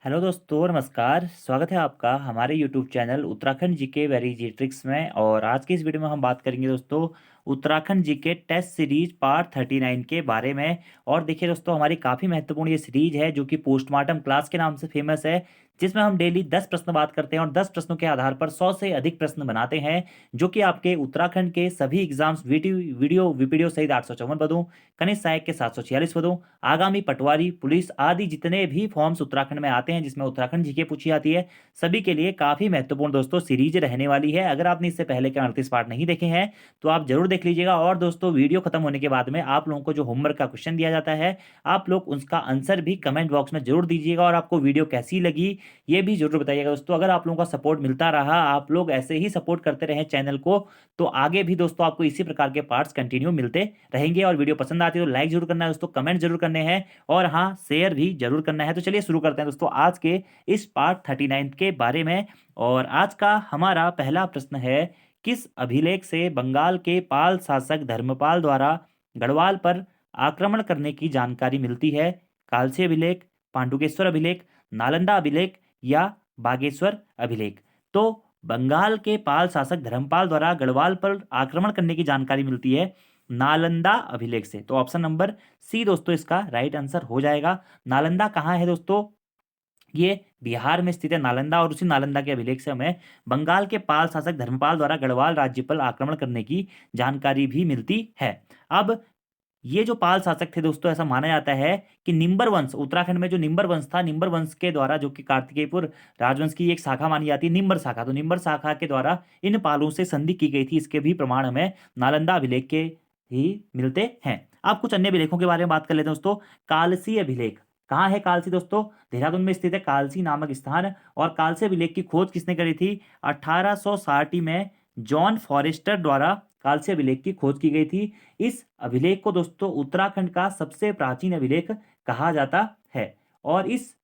Hello दोस्तों, नमस्कार। स्वागत है आपका हमारे YouTube channel Uttarakhand GK very G tricks में। और आज की इस वीडियो में हम बात करेंगे दोस्तों Uttarakhand GK test series part 39 के बारे में। और देखिए दोस्तों, हमारी काफ़ी महत्वपूर्ण ये सीरीज है जो कि पोस्टमार्टम क्लास के नाम से फेमस है, जिसमें हम डेली 10 प्रश्न बात करते हैं और 10 प्रश्नों के आधार पर 100 से अधिक प्रश्न बनाते हैं, जो कि आपके उत्तराखंड के सभी एग्जाम्स वीडियो वीपीडीओ सहित 854 पदों, कनिष्ठ सहायक के 746 पदों, आगामी पटवारी, पुलिस आदि जितने भी फॉर्म्स उत्तराखंड में आते हैं जिसमें उत्तराखंड जीके पूछी जाती है, सभी के लिए काफ़ी महत्वपूर्ण दोस्तों सीरीज रहने वाली है। अगर आपने इससे पहले के 38 पार्ट नहीं देखे हैं तो आप जरूर देख लीजिएगा। और दोस्तों, वीडियो खत्म होने के बाद में आप लोगों को जो होमवर्क का क्वेश्चन दिया जाता है, आप लोग उसका आंसर भी कमेंट बॉक्स में जरूर दीजिएगा। और आपको वीडियो कैसी लगी ये भी जरूर बताइएगा दोस्तों। अगर आप लोगों का सपोर्ट मिलता रहा, आप लोग ऐसे ही सपोर्ट करते रहे चैनल को, तो आगे भी दोस्तों आपको इसी प्रकार के पार्ट्स कंटिन्यू मिलते रहेंगे। और वीडियो पसंद आती है तो लाइक जरूर करना है दोस्तों, कमेंट जरूर करने हैं, और हाँ, शेयर भी जरूर करना है। तो चलिए शुरू करते हैं दोस्तों आज के इस पार्ट 39 के बारे में। और आज का हमारा पहला प्रश्न है, किस अभिलेख से बंगाल के पाल शासक धर्मपाल द्वारा गढ़वाल पर आक्रमण करने की जानकारी मिलती है? कालसी अभिलेख, पांडुकेश्वर अभिलेख, नालंदा अभिलेख या बागेश्वर अभिलेख? तो बंगाल के पाल शासक धर्मपाल द्वारा गढ़वाल पर आक्रमण करने की जानकारी मिलती है नालंदा अभिलेख से। तो ऑप्शन नंबर सी दोस्तों इसका राइट आंसर हो जाएगा। नालंदा कहाँ है दोस्तों? ये बिहार में स्थित है नालंदा। और उसी नालंदा के अभिलेख से हमें बंगाल के पाल शासक धर्मपाल द्वारा गढ़वाल राज्य पर आक्रमण करने की जानकारी भी मिलती है। अब ये जो पाल शासक थे दोस्तों, ऐसा माना जाता है कि निंबर वंश, उत्तराखंड में जो निंबर वंश था, निंबर वंश के द्वारा, जो कि कार्तिकेयपुर राजवंश की एक शाखा मानी जाती है, निंबर शाखा, तो निंबर शाखा के द्वारा इन पालों से संधि की गई थी। इसके भी प्रमाण हमें नालंदा अभिलेख के ही मिलते हैं। अब कुछ अन्य अभिलेखों के बारे में बात कर लेते हैं दोस्तों। कालसी अभिलेख कहाँ है? कालसी दोस्तों देहरादून में स्थित है कालसी नामक स्थान। और कालसी अभिलेख की खोज किसने करी थी? 1860 में जॉन फॉरेस्टर द्वारा कालसी अभिलेख की खोज की गई थी। इस अभिलेख को दोस्तों उत्तराखंड का सबसे प्राचीन अभिलेख कहा जाता है। और इस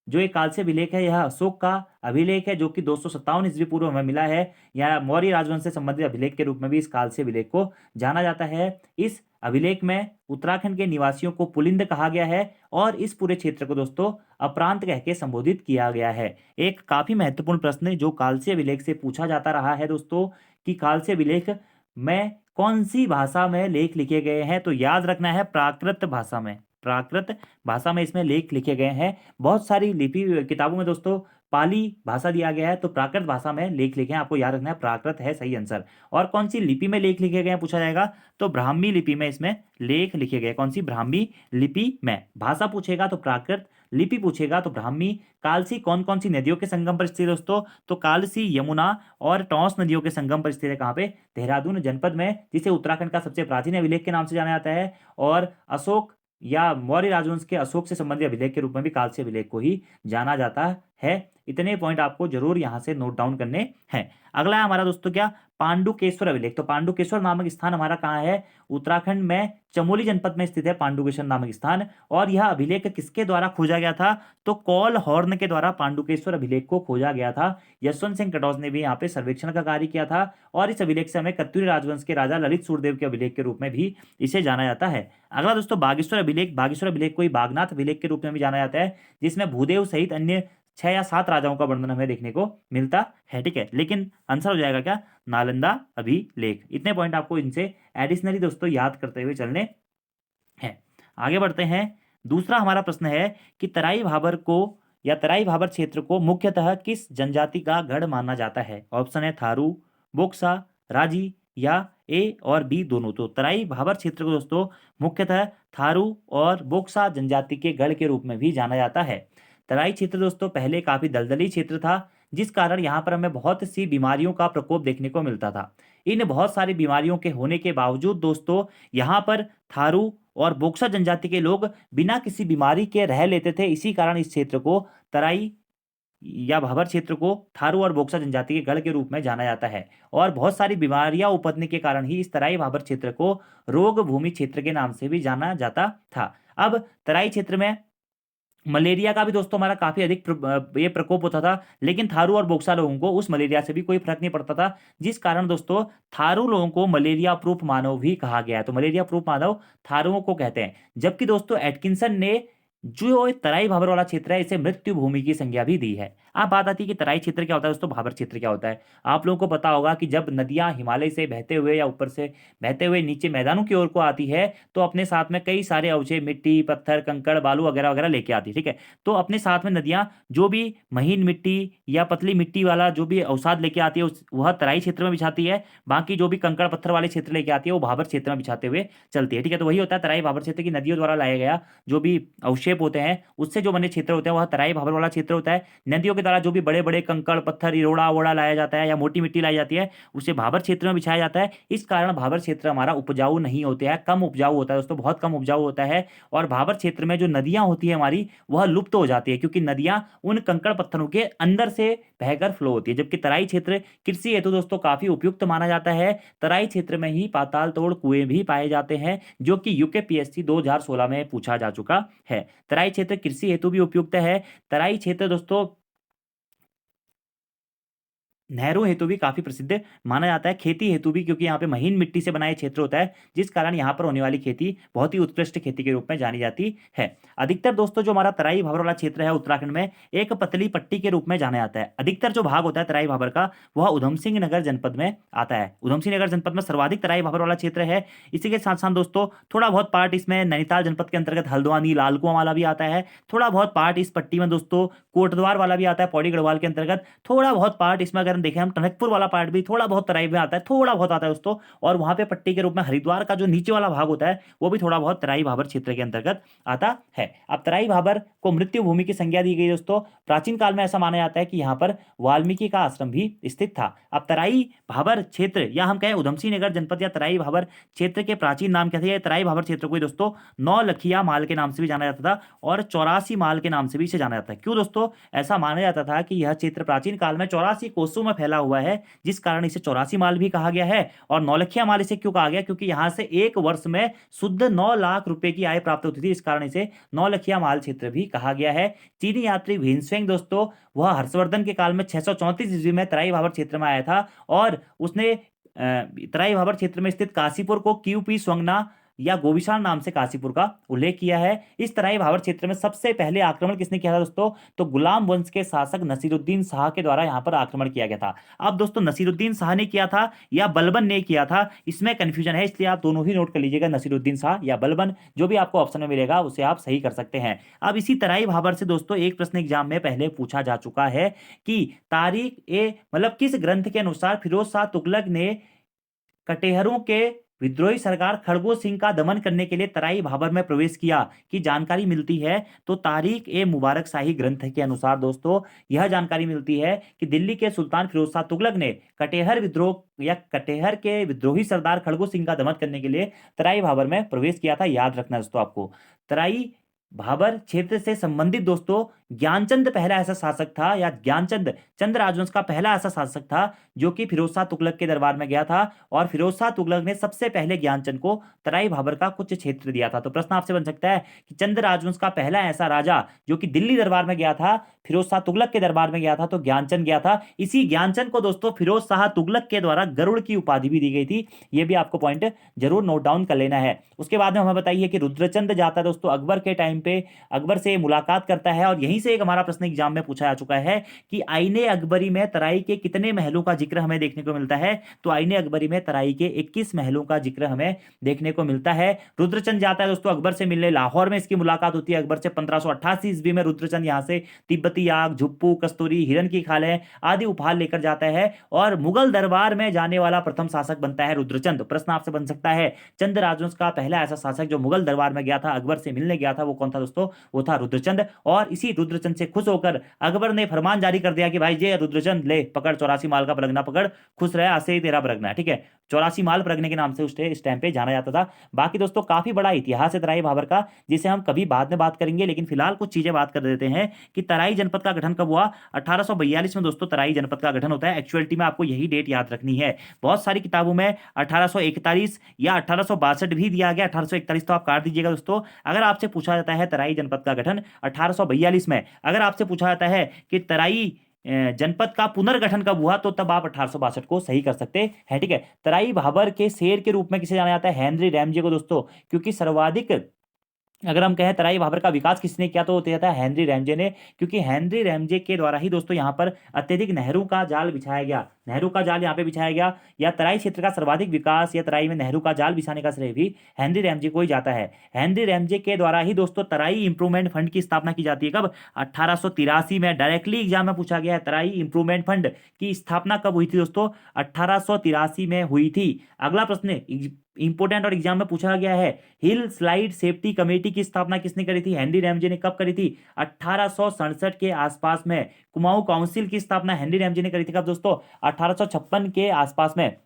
जो एक कालस्य अभिलेख है, यह अशोक का अभिलेख है, जो कि 257 ईस्वी पूर्व हमें मिला है। या मौर्य राजवंश से संबंधित अभिलेख के रूप में भी इस कालस्य अभिलेख को जाना जाता है। इस अभिलेख में उत्तराखंड के निवासियों को पुलिंद कहा गया है और इस पूरे क्षेत्र को दोस्तों अप्रांत कह के संबोधित किया गया है। एक काफी महत्वपूर्ण प्रश्न जो कालस्य अभिलेख से पूछा जाता रहा है दोस्तों, कि कालस्य अभिलेख में कौन सी भाषा में लेख लिखे गए हैं? तो याद रखना है प्राकृत भाषा में। प्राकृत भाषा में इसमें लेख लिखे गए हैं। बहुत सारी लिपि किताबों में दोस्तों पाली भाषा दिया गया है, तो प्राकृत भाषा में लेख लिखे हैं। आपको याद रखना है प्राकृत है सही आंसर। और कौन सी लिपि में लेख लिखे गए हैं पूछा जाएगा, तो ब्राह्मी लिपि में इसमें लेख लिखे गए। कौन सी? ब्राह्मी लिपि में। भाषा पूछेगा तो प्राकृत, लिपि पूछेगा तो ब्राह्मी। कालसी कौन कौन सी नदियों के संगम पर स्थित है दोस्तों? तो कालसी यमुना और टॉन्स नदियों के संगम पर स्थित है। कहाँ पे? देहरादून जनपद में, जिसे उत्तराखंड का सबसे प्राचीन अभिलेख के नाम से जाना जाता है। और अशोक या मौर्य राजवंश के अशोक से संबंधित अभिलेख के रूप में भी कालसी अभिलेख को ही जाना जाता है। इतने पॉइंट आपको जरूर यहां से नोट डाउन करने हैं। अगला है हमारा दोस्तों क्या? पांडुकेश्वर अभिलेख। तो पांडुकेश्वर नामक स्थान हमारा कहाँ है? उत्तराखंड में चमोली जनपद में स्थित है पांडुकेश्वर नामक स्थान। और यह अभिलेख किसके द्वारा खोजा गया था? तो कॉल हॉर्न के द्वारा पांडुकेश्वर अभिलेख को खोजा गया था। यशवंत सिंह कटौज ने भी यहाँ पे सर्वेक्षण का कार्य किया था। और इस अभिलेख से हमें कत्यूरी राजवंश के राजा ललित सूरदेव के अभिलेख के रूप में भी इसे जाना जाता है। अगला दोस्तों बागेश्वर अभिलेख। बागेश्वर अभिलेख को ही बागनाथ अभिलेख के रूप में भी जाना जाता है, जिसमें भूदेव सहित अन्य 6 या 7 राजाओं का वर्णन हमें देखने को मिलता है। ठीक है, लेकिन आंसर हो जाएगा क्या? नालंदा अभिलेख। इतने पॉइंट आपको इनसे एडिशनली दोस्तों याद करते हुए चलने हैं। आगे बढ़ते हैं। दूसरा हमारा प्रश्न है कि तराई भाबर को या तराई भाबर क्षेत्र को मुख्यतः किस जनजाति का गढ़ माना जाता है? ऑप्शन है थारू, बोक्सा, राजी या ए और बी दोनों। तो तराई भाबर क्षेत्र को दोस्तों मुख्यतः थारू और बोक्सा जनजाति के गढ़ के रूप में भी जाना जाता है। तराई क्षेत्र दोस्तों पहले काफी दलदली क्षेत्र था, जिस कारण यहाँ पर हमें बहुत सी बीमारियों का प्रकोप देखने को मिलता था। इन बहुत सारी बीमारियों के होने के बावजूद दोस्तों यहाँ पर थारू और बोक्सा जनजाति के लोग बिना किसी बीमारी के रह लेते थे। इसी कारण इस क्षेत्र को तराई या भाबर क्षेत्र को थारू और बोक्सा जनजाति के गढ़ के रूप में जाना जाता है। और बहुत सारी बीमारियां उपजने के कारण ही इस तराई भाबर क्षेत्र को रोग भूमि क्षेत्र के नाम से भी जाना जाता था। अब तराई क्षेत्र में मलेरिया का भी दोस्तों हमारा काफी अधिक ये प्रकोप होता था, लेकिन थारू और बोक्सा लोगों को उस मलेरिया से भी कोई फर्क नहीं पड़ता था, जिस कारण दोस्तों थारू लोगों को मलेरिया प्रूफ मानव भी कहा गया है। तो मलेरिया प्रूफ मानव थारुओं को कहते हैं। जबकि दोस्तों एटकिंसन ने जो तराई भाबर वाला क्षेत्र है इसे मृत्यु भूमि की संज्ञा भी दी है। अब बात आती है कि तराई क्षेत्र क्या होता है दोस्तों, भाबर क्षेत्र क्या होता है। आप लोगों को पता होगा कि जब नदियां हिमालय से बहते हुए या ऊपर से बहते हुए नीचे मैदानों की ओर को आती है तो अपने साथ में कई सारे अवशेष, मिट्टी, पत्थर, कंकड़, बालू वगैरह वगैरह लेके आती है, ठीक है। तो अपने साथ में नदियां जो भी महीन मिट्टी या पतली मिट्टी वाला जो भी अवसाद लेके आती है वह तराई क्षेत्र में बिछाती है। बाकी जो भी कंकड़ पत्थर वाले क्षेत्र लेके आती है वो भाबर क्षेत्र में बिछाते हुए चलती है, ठीक है। तो वही होता है तराई भाबर क्षेत्र की नदियों द्वारा लाया गया जो भी अवशेप होते हैं उससे जो बने क्षेत्र होते हैं वह तराई भाबर वाला क्षेत्र होता है। नदियों के द्वारा जो भी बड़े बड़े कंकड़ पत्थर, इरोड़ा वोड़ा लाया जाता है या मोटी मिट्टी लाई जाती है उसे भाबर क्षेत्र में बिछाया जाता है। इस कारण भाबर क्षेत्र हमारा उपजाऊ नहीं होता है, कम उपजाऊ होता है दोस्तों, बहुत कम उपजाऊ होता है। और भाबर क्षेत्र में जो नदियां होती है हमारी वह लुप्त हो जाती है क्योंकि नदियां उन कंकड़ पत्थरों के अंदर से बहकर फ्लो होती है। जबकि तराई क्षेत्र कृषि हेतु दोस्तों काफी उपयुक्त माना जाता है। तराई क्षेत्र में ही पाताल तोड़ कुएं भी पाए जाते हैं जो कि यूकेपीएससी 2016 में पूछा जा चुका है। तराई क्षेत्र कृषि हेतु भी उपयुक्त है। तराई क्षेत्र दोस्तों नहरों हेतु भी काफी प्रसिद्ध माना जाता है, खेती हेतु भी, क्योंकि यहाँ पे महीन मिट्टी से बना ये क्षेत्र होता है जिस कारण यहाँ पर होने वाली खेती बहुत ही उत्कृष्ट खेती के रूप में जानी जाती है। अधिकतर दोस्तों जो हमारा तराई भाबर वाला क्षेत्र है उत्तराखंड में एक पतली पट्टी के रूप में जाना जाता है। अधिकतर जो भाग होता है तराई भाबर का वह उधम सिंह नगर जनपद में आता है। उधम सिंह नगर जनपद में सर्वाधिक तराई भाबर वाला क्षेत्र है। इसी के साथ साथ दोस्तों थोड़ा बहुत पार्ट इसमें नैनीताल जनपद के अंतर्गत हल्द्वानी, लाल कुआं वाला भी आता है। थोड़ा बहुत पार्ट इस पट्टी में दोस्तों कोटद्वार वाला भी आता है, पौड़ी गढ़वाल के अंतर्गत। थोड़ा बहुत पार्ट इसमें अगर हम देखें हम टनकपुर वाला पार्ट भी थोड़ा बहुत तराई में आता है, थोड़ा बहुत आता है दोस्तों। और वहां पे पट्टी के रूप में हरिद्वार का जो नीचे वाला भाग होता है वो भी थोड़ा बहुत तराई भाबर क्षेत्र के अंतर्गत आता है। अब तराई भाबर को मृत्यु भूमि की संज्ञा दी गई दोस्तों। प्राचीन काल में ऐसा माना जाता है कि यहाँ पर वाल्मीकि का आश्रम भी स्थित था। अब तराई भाबर क्षेत्र या हम कहें उधमसिंह नगर जनपद या तराई भाबर क्षेत्र के प्राचीन नाम क्या थे। तराई भाबर क्षेत्र को दोस्तों 9 लखिया माल के नाम से भी जाना जाता था और 84 माल के नाम से भी इसे जाना जाता है। क्यों दोस्तों, ऐसा माना जाता था कि यह क्षेत्र प्राचीन काल में 84 कोसों में फैला हुआ है जिस कारण इसे 84 माल भी कहा गया है। और नौलखिया माल इसे क्यों कहा गया, क्योंकि यहां से एक वर्ष में शुद्ध 9 लाख रुपए की आय प्राप्त होती थी, इस कारण इसे नौलखिया माल क्षेत्र भी कहा गया है। चीनी यात्री भीमसेन दोस्तों वह हर्षवर्धन के काल में 634 ईस्वी में तराई भाबर क्षेत्र में आया था और उसने तराई भाबर क्षेत्र में स्थित काशीपुर को क्यूपी स्वंगना या गोविशाल नाम से काशीपुर का उल्लेख किया है। इस तराई भाबर क्षेत्र में सबसे पहले आक्रमण किसने किया था दोस्तों, तो गुलाम वंश के शासक नसीरुद्दीन शाह के द्वारा यहां पर आक्रमण किया गया था। अब दोस्तों नसीरुद्दीन शाह ने किया था या बलबन ने किया था, इसमें कंफ्यूजन है, इसलिए आप दोनों ही नोट कर लीजिएगा, नसीरुद्दीन शाह या बलबन, जो भी आपको ऑप्शन में मिलेगा उसे आप सही कर सकते हैं। अब इसी तराई भाबर से दोस्तों एक प्रश्न एग्जाम में पहले पूछा जा चुका है कि तारीख ए मतलब किस ग्रंथ के अनुसार फिरोज शाह तुगलक ने कटेहरों के विद्रोही सरकार खड़गो सिंह का दमन करने के लिए तराई भाबर में प्रवेश किया की जानकारी मिलती है। तो तारीख ए मुबारक शाही ग्रंथ के अनुसार दोस्तों यह जानकारी मिलती है कि दिल्ली के सुल्तान फिरोज शाह तुगलक ने कटेहर विद्रोह या कटेहर के विद्रोही सरदार खड़गो सिंह का दमन करने के लिए तराई भाबर में प्रवेश किया था। याद रखना दोस्तों आपको। तराई भाबर क्षेत्र से संबंधित दोस्तों ज्ञानचंद पहला ऐसा शासक था या ज्ञानचंद चंद्र राजवंश का पहला ऐसा शासक था जो कि फिरोज शाह तुगलक के दरबार में गया था और फिरोज शाह तुगलक ने सबसे पहले ज्ञानचंद को तराई भाबर का कुछ क्षेत्र दिया था। तो प्रश्न आपसे बन सकता है कि चंद्र राजवंश का पहला ऐसा राजा जो कि दिल्ली दरबार में गया था, फिरोज शाह तुगलक के दरबार में गया था, तो ज्ञानचंद गया था। इसी ज्ञानचंद को दोस्तों फिरोज शाह तुगलक के द्वारा गरुड़ की उपाधि भी दी गई थी। यह भी आपको पॉइंट जरूर नोट डाउन कर लेना है। उसके बाद में हमें बताइए कि रुद्रचंद जाता है दोस्तों अकबर के टाइम पे, अकबर से मुलाकात करता है और यहीं से एक हमारा प्रश्न एग्जाम में पूछा जा चुका है कि आईने अकबरी में तराई के कितने महलों का जिक्र हमें देखने को मिलता है। तो आईने अकबरी में तराई के 21 महलों का जिक्र हमें देखने को मिलता है। रुद्रचंद जाता है दोस्तों अकबर से मिलने, लाहौर में इसकी मुलाकात होती है अकबर से। 1588 ईस्वी में रुद्रचंद यहां से तिब्बती आग, झुप्पू, कस्तूरी, हिरन की खालें आदि उपहार लेकर जाता है और मुगल दरबार में जाने वाला प्रथम शासक बनता है रुद्रचंद। प्रश्न आपसे बन सकता है चंद्र राजवंश का पहला ऐसा शासक जो मुगल दरबार में गया था, अकबर से मिलने गया था, वो कौन था दोस्तों, वो था रुद्रचंद। और इसी रुद्रचंद से खुश होकर अकबर ने फरमान जारी कर दिया कि भाई जे रुद्रचंद ले पकड़ 84 माल का परगना पकड़, खुश रहे, आज से ही तेरा परगना है, ठीक है। 84 माल परगने के नाम से उस टाइम पे जाना जाता था। बाकी दोस्तों काफी बड़ा इतिहास है तराई भाबर का जिसे हम कभी बाद में बात करेंगे, लेकिन फिलहाल कुछ चीजें बात कर देते हैं कि तराई जनपद का गठन कब हुआ। 1842 में दोस्तों तराई जनपद का गठन होता है। एक्चुअलिटी में आपको यही डेट याद रखनी है। बहुत सारी किताबों में 1841 या 1862 भी दिया गया, 1841 तो आप काट दीजिएगा दोस्तों। अगर आपसे पूछा जाता है तराई जनपद का गठन 1842 में, अगर आपसे पूछा जाता है कि तराई जनपद का पुनर्गठन कब हुआ तो तब आप 1862 को सही कर सकते हैं, ठीक है। तराई भाबर के शेर के रूप में किसे जाना जाता है, हेनरी रैमजे को दोस्तों, क्योंकि सर्वाधिक अगर हम कहें तराई भाबर का विकास किसने किया तो होता जाता है हेनरी रैमजे ने, क्योंकि हेनरी रैमजे के द्वारा ही दोस्तों यहाँ पर अत्यधिक नहरों का जाल बिछाया गया, नहरों का जाल यहाँ पे बिछाया गया। या तराई क्षेत्र का सर्वाधिक विकास या तराई में नहरों का जाल बिछाने का श्रेय भी हेनरी रैमजे को ही जाता है। हेनरी रैमजे के द्वारा ही दोस्तों तराई इंप्रूवमेंट फंड की स्थापना की जाती है। कब? 1883 में। डायरेक्टली एग्जाम में पूछा गया है, तराई इंप्रूवमेंट फंड की स्थापना कब हुई थी दोस्तों? 1883 में हुई थी। अगला प्रश्न इंपोर्टेंट और एग्जाम में पूछा गया है, हिल स्लाइड सेफ्टी कमेटी की स्थापना किसने करी थी? हेनरी रैमजे ने। कब करी थी? 1867 के आसपास में। कुमाऊं काउंसिल की स्थापना हेनरी रैमजे ने करी थी। कब दोस्तों? 1856 के आसपास में।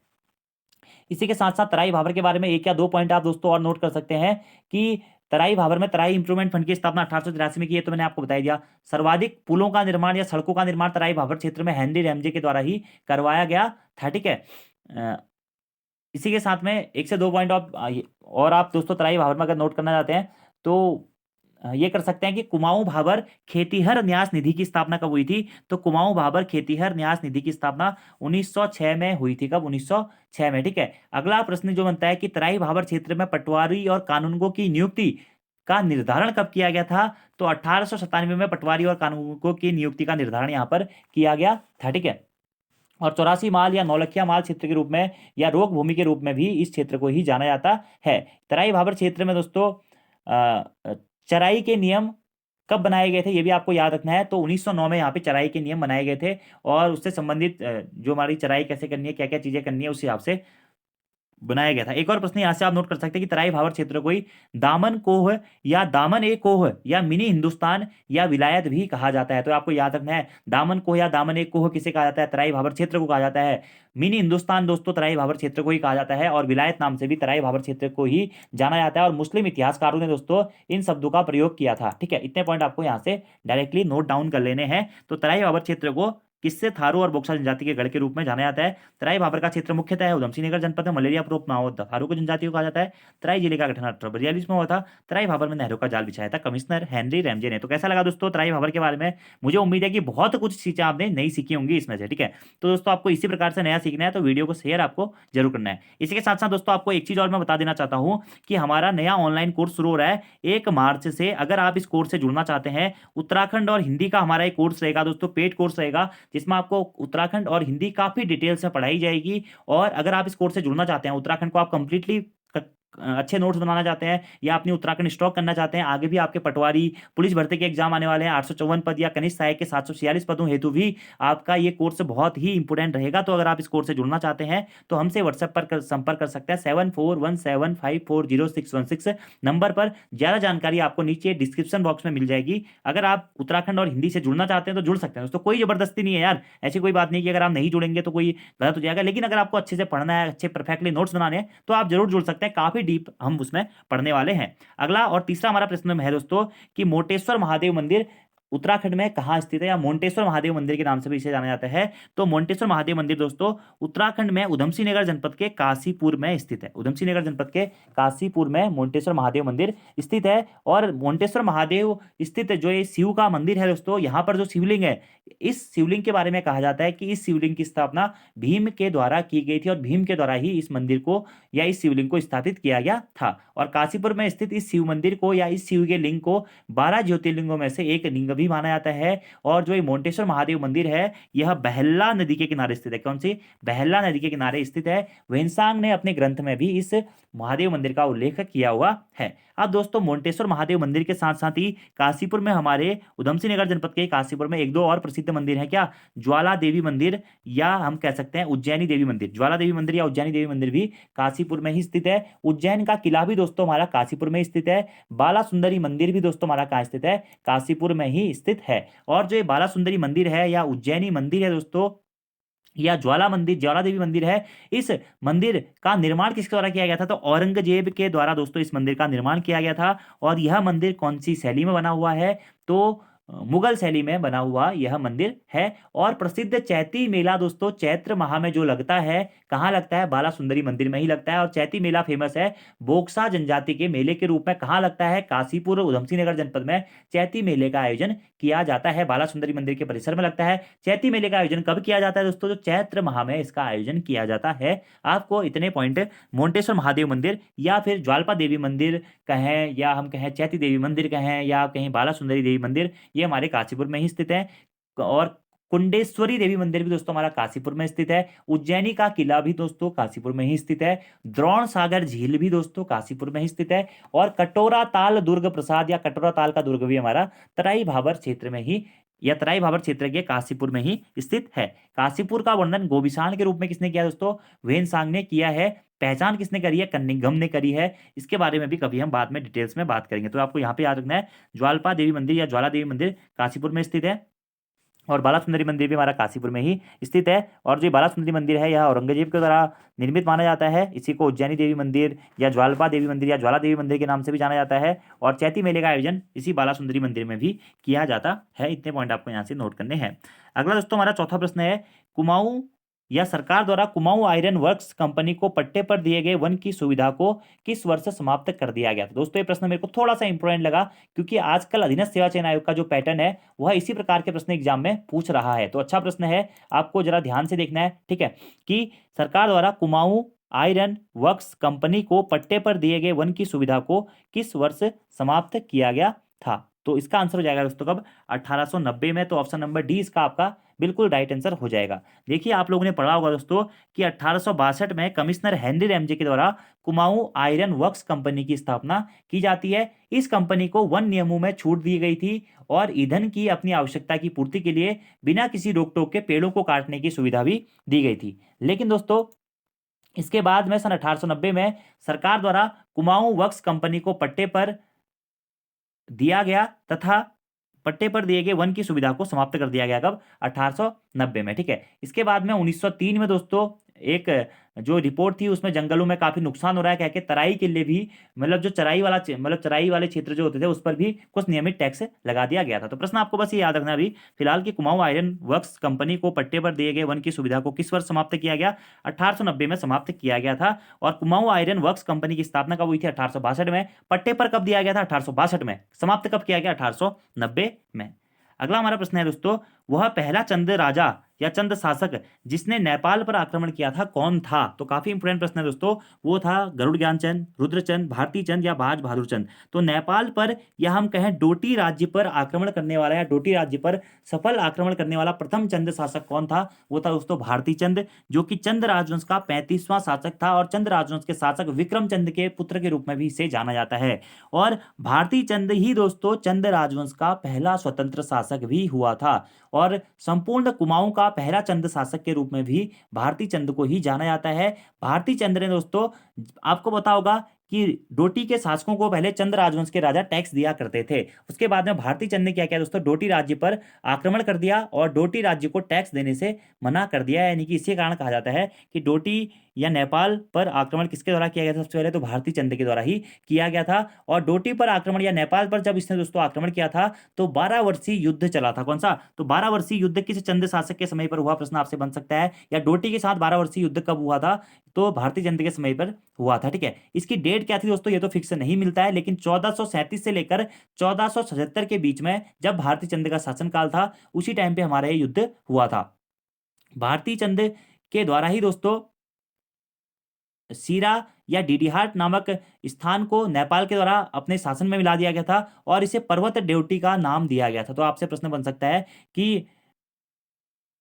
इसी के साथ साथ तराई भाबर के बारे में एक या दो पॉइंट आप दोस्तों और नोट कर सकते हैं कि तराई भाबर में तराई इंप्रूवमेंट फंड की स्थापना 1883 में की है, तो मैंने आपको बता दिया। सर्वाधिक पुलों का निर्माण या सड़कों का निर्माण तराई भाबर क्षेत्र में हेनरी रैमजे के द्वारा ही करवाया गया था। ठीक है। इसी के साथ में एक से दो पॉइंट और आप दोस्तों तराई भाबर में अगर नोट करना चाहते हैं तो ये कर सकते हैं कि कुमाऊं भाबर खेतीहर न्यास निधि की स्थापना कब हुई थी? तो कुमाऊं भाबर खेतीहर न्यास निधि की स्थापना 1906 में हुई थी। कब? 1906 में। ठीक है। अगला प्रश्न जो बनता है कि तराई भाबर क्षेत्र में पटवारी और कानूनगो की नियुक्ति का निर्धारण कब किया गया था? तो 1897 में पटवारी और कानूनगो की नियुक्ति का निर्धारण यहाँ पर किया गया था। ठीक है। और 84 माल या नौलखिया माल क्षेत्र के रूप में या रोग भूमि के रूप में भी इस क्षेत्र को ही जाना जाता है। तराई भाबर क्षेत्र में दोस्तों चराई के नियम कब बनाए गए थे ये भी आपको याद रखना है। तो 1909 में यहाँ पे चराई के नियम बनाए गए थे और उससे संबंधित जो हमारी चराई कैसे करनी है, क्या क्या चीजें करनी है, उस हिसाब से बनाया गया था। एक और प्रश्न यहाँ से आप नोट कर सकते हैं कि तराई भाबर क्षेत्र को ही दामन कोह या दामन ए कोह या मिनी हिंदुस्तान या विलायत भी कहा जाता है। तो आपको याद रखना है, दामन कोह या दामन ए कोह किसे कहा जाता है? तराई भाबर क्षेत्र को कहा जाता है। मिनी हिंदुस्तान दोस्तों तराई भाबर क्षेत्र को ही कहा जाता है और विलायत नाम से भी तराई भाबर क्षेत्र को ही जाना जाता है। और मुस्लिम इतिहासकारों ने दोस्तों इन शब्दों का प्रयोग किया था। ठीक है। इतने पॉइंट आपको यहाँ से डायरेक्टली नोट डाउन कर लेने हैं। तो तराई भाबर क्षेत्र को किससे थारू और बोक्सा जनजाति के गढ़ के रूप में जाना जाता है? तराई भाबर का क्षेत्र मुख्यतः है उधमसिंह नगर जनपद में मलेरिया प्रोप माओ थारू को जनजाति को कहा जाता है। तराई जिले का गठन 1842 में हुआ था। तराई भाबर में नहरों का जाल बिछाया था कमिश्नर हेनरी रैमजे ने। तो कैसा लगा दोस्तों तराई भाबर के बारे में? मुझे उम्मीद है कि बहुत कुछ चीजें आपने नई सीखी होंगी इसमें से। ठीक है। तो दोस्तों आपको इसी प्रकार से नया सीखना है तो वीडियो को शेयर आपको जरूर करना है। इसी के साथ साथ दोस्तों आपको एक चीज और मैं बता देना चाहता हूं कि हमारा नया ऑनलाइन कोर्स शुरू हो रहा है 1 मार्च से। अगर आप इस कोर्स से जुड़ना चाहते हैं, उत्तराखंड और हिंदी का हमारा एक कोर्स रहेगा दोस्तों, पेड कोर्स रहेगा, जिसमें आपको उत्तराखंड और हिंदी काफी डिटेल्स में पढ़ाई जाएगी। और अगर आप इस कोर्स से जुड़ना चाहते हैं, उत्तराखंड को आप कंप्लीटली अच्छे नोट्स बनाना चाहते हैं या अपनी उत्तराखंड स्टॉक करना चाहते हैं, आगे भी आपके पटवारी पुलिस भर्ती के एग्जाम आने वाले हैं, 854 पद या कनिष्ठ सहायक के 746 पदों हेतु भी आपका ये कोर्स बहुत ही इंपोर्टेंट रहेगा। तो अगर आप इस कोर्स से जुड़ना चाहते हैं तो हमसे व्हाट्सएप पर संपर्क कर सकते हैं 7417540616 नंबर पर। ज्यादा जानकारी आपको नीचे डिस्क्रिप्शन बॉक्स में मिल जाएगी। अगर आप उत्तराखंड और हिंदी से जुड़ना चाहते हैं तो जुड़ सकते हैं दोस्तों, कोई जबरदस्ती नहीं है यार, ऐसी कोई बात नहीं कि अगर आप नहीं जुड़ेंगे तो कोई गलत हो जाएगा। लेकिन अगर आपको अच्छे से पढ़ना है, अच्छे परफेक्टली नोट्स बनाने हैं तो आप जरूर जुड़ सकते हैं, काफी डीप हम उसमें पढ़ने वाले हैं। अगला और तीसरा हमारा प्रश्न है दोस्तों कि मोटेश्वर महादेव मंदिर उत्तराखंड में कहां स्थित है या मोंटेश्वर महादेव मंदिर के नाम से भी इसे जाना जाता है। तो मोंटेश्वर महादेव मंदिर दोस्तों उत्तराखंड में उधमसिंह नगर जनपद के काशीपुर में स्थित है। उधमसिंह नगर जनपद के काशीपुर में मोंटेश्वर महादेव मंदिर स्थित है। और मोंटेश्वर महादेव स्थित जो ये शिव का मंदिर है दोस्तों, यहाँ पर जो शिवलिंग है, इस शिवलिंग के बारे में कहा जाता है कि इस शिवलिंग की स्थापना भीम के द्वारा की गई थी और भीम के द्वारा ही इस मंदिर को या इस शिवलिंग को स्थापित किया गया था। और काशीपुर में स्थित इस शिव मंदिर को या इस शिव के लिंग को 12 ज्योतिर्लिंगों में से एक लिंग भी माना जाता है। और जो ये मोंटेश्वर महादेव मंदिर है यह बहल्ला नदी के किनारे स्थित है। कौन सी? बहल्ला नदी के किनारे स्थित है। वेंसांग ने अपने ग्रंथ में भी इस महादेव मंदिर का उल्लेख किया हुआ है। अब दोस्तों मोंटेश्वर महादेव मंदिर के साथ साथ ही काशीपुर में, हमारे उधमसिंह नगर जनपद के काशीपुर में एक दो और प्रसिद्ध मंदिर है। क्या? ज्वाला देवी मंदिर या हम कह सकते हैं उज्जैनी देवी मंदिर। ज्वाला देवी मंदिर या उज्जैनी देवी मंदिर भी काशीपुर में ही स्थित है। उज्जैन का किला भी दोस्तों हमारा काशीपुर में स्थित है। बाला सुंदरी मंदिर भी दोस्तों हमारा कहाँ स्थित है? काशीपुर में ही स्थित है। और जो ये बाला सुंदरी मंदिर है या उज्जैनी मंदिर है दोस्तों या ज्वाला मंदिर, ज्वाला देवी मंदिर है, इस मंदिर का निर्माण किसके द्वारा किया गया था? तो औरंगजेब के द्वारा दोस्तों इस मंदिर का निर्माण किया गया था। और यह मंदिर कौन सी शैली में बना हुआ है? तो मुगल शैली में बना हुआ यह मंदिर है। और प्रसिद्ध चैती मेला दोस्तों चैत्र माह में जो लगता है, कहाँ लगता है? बाला सुंदरी मंदिर में ही लगता है। और चैती मेला फेमस है बोक्सा जनजाति के मेले के रूप में। कहाँ लगता है? काशीपुर उधमसिंह नगर जनपद में चैती मेले का आयोजन किया जाता है। बाला सुंदरी मंदिर के परिसर में लगता है। चैती मेले का आयोजन कब किया जाता है दोस्तों? जो चैत्र माह में इसका आयोजन किया जाता है। आपको इतने पॉइंट, मोंटेश्वर महादेव मंदिर या फिर ज्वाल्पा देवी मंदिर कहें, या हम कहें चैती देवी मंदिर कहें, या कहीं बाला सुंदरी देवी मंदिर, ये हमारे काशीपुर में ही स्थित है। और कुंडेश्वरी देवी मंदिर भी दोस्तों हमारा काशीपुर में स्थित है। उज्जैनी का किला भी दोस्तों काशीपुर में ही स्थित है। द्रोण सागर झील भी दोस्तों काशीपुर में ही स्थित है। और कटोरा ताल दुर्ग प्रसाद या कटोरा ताल का दुर्ग भी हमारा तराई भाबर क्षेत्र में ही, या तराई भाबर क्षेत्र के काशीपुर में ही स्थित है। काशीपुर का वर्णन गोविशाण के रूप में किसने किया दोस्तों? वेनसांग ने किया है। पहचान किसने करी है? कन्निंगम ने करी है। इसके बारे में भी कभी हम बाद में डिटेल्स में बात करेंगे। तो आपको यहाँ पे याद रखना है, ज्वाल्पा देवी मंदिर या ज्वाला देवी मंदिर काशीपुर में स्थित है। और बाला सुंदरी मंदिर भी हमारा काशीपुर में ही स्थित है। और जो बाला सुंदरी मंदिर है यह औरंगजेब के द्वारा निर्मित माना जाता है। इसी को उज्जैनी देवी मंदिर या ज्वाल्पा देवी मंदिर या ज्वाला देवी मंदिर के नाम से भी जाना जाता है। और चैती मेले का आयोजन इसी बाला सुंदरी मंदिर में भी किया जाता है। इतने पॉइंट आपको यहाँ से नोट करने हैं। अगला दोस्तों हमारा चौथा प्रश्न है, कुमाऊं या सरकार द्वारा कुमाऊं आयरन वर्क्स कंपनी को पट्टे पर दिए गए वन की सुविधा को किस वर्ष समाप्त कर दिया गया था? दोस्तों ये प्रश्न मेरे को थोड़ा सा इंपॉर्टेंट लगा, क्योंकि आजकल अधीनस्थ सेवा चयन आयोग का जो पैटर्न है वह इसी प्रकार के प्रश्न एग्जाम में पूछ रहा है। तो अच्छा प्रश्न है, आपको जरा ध्यान से देखना है, ठीक है, कि सरकार द्वारा कुमाऊं आयरन वर्क्स कंपनी को पट्टे पर दिए गए वन की सुविधा को किस वर्ष समाप्त किया गया था? तो इसका आंसर हो जाएगा दोस्तों कब? 1890 में। तो ऑप्शन नंबर डी इसका आपका बिल्कुल राइट आंसर हो जाएगा। देखिए आप लोगों ने पढ़ा होगा दोस्तों कि 1862 में कमिश्नर हेनरी रैमजे के द्वारा कुमाऊं आयरन वर्क्स कंपनी की स्थापना की जाती है। इस कंपनी को वन नियमों में छूट दी गई थी और ईंधन की अपनी आवश्यकता की पूर्ति के लिए बिना किसी रोक टोक के पेड़ों को काटने की सुविधा भी दी गई थी। लेकिन दोस्तों इसके बाद में सन 1890 में सरकार द्वारा कुमाऊं वर्क्स कंपनी को पट्टे पर दिया गया तथा पट्टे पर दिए गए वन की सुविधा को समाप्त कर दिया गया। कब? 1890 में, ठीक है। इसके बाद में 1903 में दोस्तों एक जो रिपोर्ट थी उसमें जंगलों में काफी नुकसान हो रहा है कह के तराई के लिए भी, मतलब जो चराई वाला मतलब चराई वाले क्षेत्र जो होते थे उस पर भी कुछ नियमित टैक्स लगा दिया गया था। तो प्रश्न आपको बस ये याद रखना अभी फिलहाल कि कुमाऊं आयरन वर्क्स कंपनी को पट्टे पर दिए गए वन की सुविधा को किस वर्ष समाप्त किया गया? 1890 में समाप्त किया गया था। और कुमाऊं आयरन वर्क्स कंपनी की स्थापना कब हुई थी? 1862 में। पट्टे पर कब दिया गया था? 1862 में। समाप्त कब किया गया? 1890 में। अगला हमारा प्रश्न है दोस्तों, वह पहला चंद राजा या चंद शासक जिसने नेपाल पर आक्रमण किया था कौन था? तो काफी इंपोर्टेंट प्रश्न है दोस्तों। वो था गरुड़ ज्ञानचंद, रुद्रचंद, भारती चंद या बाज बहादुर चंद। तो नेपाल पर या हम कहें डोटी राज्य पर आक्रमण करने वाला या डोटी राज्य पर सफल आक्रमण करने वाला प्रथम चंद शासक कौन था? वो था दोस्तों भारती चंद, जो कि चंद राजवंश का 35वां शासक था। और चंद राजवंश के शासक विक्रम चंद के पुत्र के रूप में भी इसे जाना जाता है। और भारती चंद ही दोस्तों चंद राजवंश का पहला स्वतंत्र शासक भी हुआ था। और संपूर्ण कुमाऊं का पहला चंद शासक के रूप में भी भारती चंद को ही जाना जाता है। भारती चंद ने दोस्तों, आपको पता होगा कि डोटी के शासकों को पहले चंद राजवंश के राजा टैक्स दिया करते थे। उसके बाद में भारती चंद ने क्या किया दोस्तों? डोटी राज्य पर आक्रमण कर दिया और डोटी राज्य को टैक्स देने से मना कर दिया। यानी कि इसी कारण कहा जाता है कि डोटी या नेपाल पर आक्रमण किसके द्वारा किया गया था? सबसे पहले तो भारती चंद के द्वारा ही किया गया था। और डोटी पर आक्रमण या नेपाल पर जब इसने दोस्तों आक्रमण किया था तो 12 वर्षीय युद्ध चला था। कौन सा? तो 12 वर्षीय युद्ध किस चंद शासक के समय पर हुआ? प्रश्न आपसे बन सकता है। या डोटी के साथ 12 वर्षीय युद्ध कब हुआ था? तो भारती चंद के समय पर हुआ था, ठीक है। इसकी डेट क्या थी दोस्तों? ये तो फिक्स नहीं मिलता है, लेकिन 1437 से लेकर 1477 के बीच में जब भारती चंद का शासनकाल था उसी टाइम पे हमारा ये युद्ध हुआ था। भारती चंद के द्वारा ही दोस्तों सीरा या डीडीहाट नामक स्थान को नेपाल के द्वारा अपने शासन में मिला दिया गया था और इसे पर्वत ड्योटी का नाम दिया गया था। तो आपसे प्रश्न बन सकता है कि